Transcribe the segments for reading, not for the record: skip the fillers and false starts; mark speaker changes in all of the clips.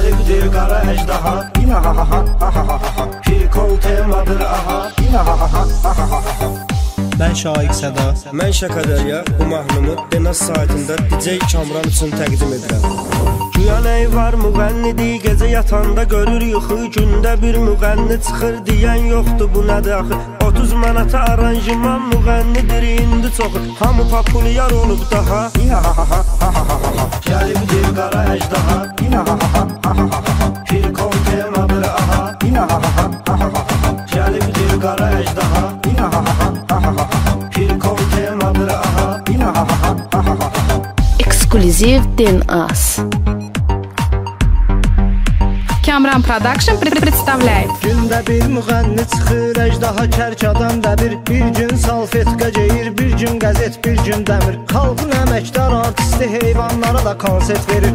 Speaker 1: Gəlibdir qara əjdaha, yine ha ha ha ha ha ha. Bir kol temadır aha, yine ha ha ha ha ha.
Speaker 2: Ben Şaiq Səda.
Speaker 3: Mən Şəkədərya, bu mahnımı Denas saytında DJ Kamran üçün təqdim edirəm. Güya nəy var müğənnidir, gecə yatanda görür yuxu, gündə bir müğənni çıxır deyən yoxdur, bu nədir axı? 30 manata aranjman müğənnidir indi çoxu, hamı populyar olub daha.
Speaker 1: Yine ha ha ha ha ha ha. Gəlibdir qara əjdaha, yine ha ha ha ha ha. Bir kol temadır aha, yine ha ha ha ha ha. Gəlibdir qara əjdaha, yine ha ha ha ha ha. Bir kol temadır aha, yine ha ha ha ha ha.
Speaker 4: Эксклюзив DNAS.
Speaker 5: Kamran Production представляет.
Speaker 2: Gündə bir müğənni çıxır, əjdaha kərk adam dəbir. Bir gün salfetka geyir, bir gün qəzet, bir gün dəmir. Xalqın əməkdar artisti heyvanlara da konsert verir.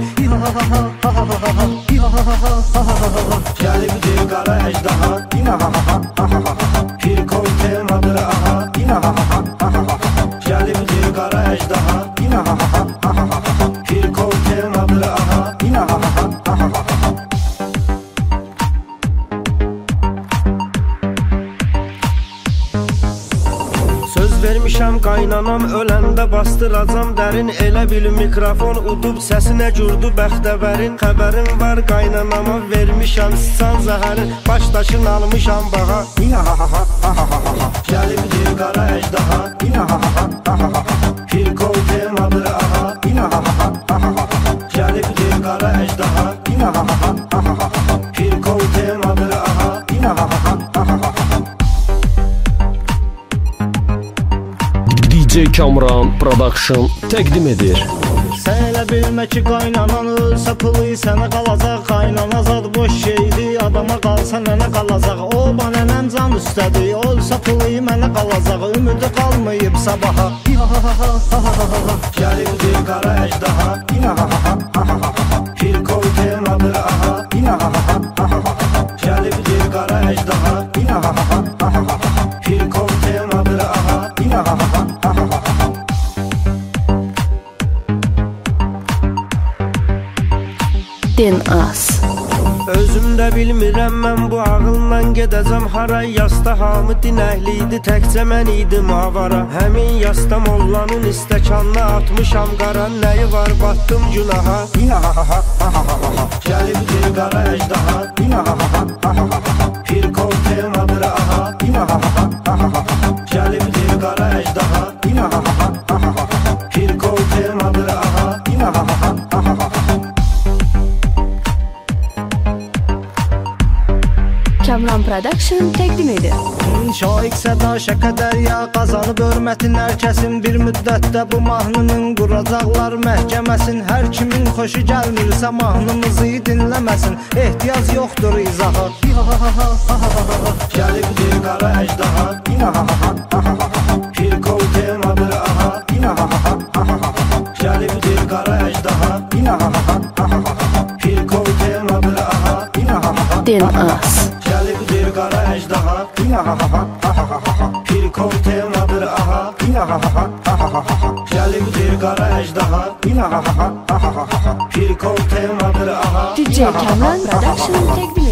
Speaker 1: Gəlibdir qara əjdaha, yine ha ha ha ha ha. Bir kol temadır aha, yine ha ha ha ha ha. Gəlibdir qara əjdaha, yine ha ha ha ha ha. Bir kol temadır aha, yine ha ha ha ha ha.
Speaker 3: Söz vermişəm qaynanam, öləndə bastıracam dərin. Elə bil mikrofon udub səsinə gürdü bəxtəvərin. Xəbərim var qaynanama, vermişəm sıçan zəhərin. Başdaşın almışam bağa,
Speaker 1: yine ha ha ha ha ha. Gəlibdir qara əjdaha, yine ha ha ha ha ha. Bir kol temadır aha, yine ha ha ha ha ha. Gəlibdir qara əjdaha, yine ha ha ha ha ha. Bir kol temadır aha, yine ha ha ha ha ha.
Speaker 6: DJ Kamran Production təqdim edir.
Speaker 2: Sən elə bilmə ki qaynanan ölsə pulu sənə qalacaq. Qaynana zad boş şeydi, adama qalsa nənə qalacaq. O nənəm can üstədir, olsa pulu mənə qalacaq. Ümidi qalmayıb sabaha.
Speaker 1: Gəlibdir qara əjdaha, yine ha ha ha ha. Bir kol temadır aha, yine ha ha ha ha. Gəlibdir qara əjdaha, yine ha ha ha ha. Bir kol temadır aha, yine ha ha ha ha.
Speaker 4: DNAS.
Speaker 3: özümdə bilmirəm mən bu ağılla gedəcəm hara. Yasta hamı dinəhliydi, təkcə mən idim avara. Həmin yasta mollanın istəkanına atmışam qara. Nəyi var batdım günaha,
Speaker 1: yine ha ha ha ha ha. Gəlibdir qara əjdaha, yine ha ha ha ha. Bir kol temadır aha, yine ha ha ha ha. Gəlibdir qara əjdaha, yine ha ha ha ha. Bir kol temadır aha, yine ha ha ha ha.
Speaker 4: Kamran Production təqdim edir.
Speaker 2: Şaiq Səda Şəkədərya qazanıb hörmətin hər kəsin. Bir müddətdə bu mahnının quracaqlar məhkəməsin. Hər kimin xoşu gəlmirsə mahnımızı dinləməsin. Ehtiyac yoxdur izaha.
Speaker 1: Gəlibdir qara əjdaha, yine ha ha ha. Bir kol temadır aha, yine ha ha ha. Gəlibdir qara əjdaha, yine ha ha ha. Bir kol temadır aha, yine ha ha.
Speaker 4: DNAS.
Speaker 1: Gəlibdir qara əjdaha, yine ha ha ha. Bir kol temadır aha, yine ha ha ha. Gəlibdir qara əjdaha, yine ha ha ha. Bir kol temadır aha.
Speaker 4: DJ Kamran Production təqdim edir.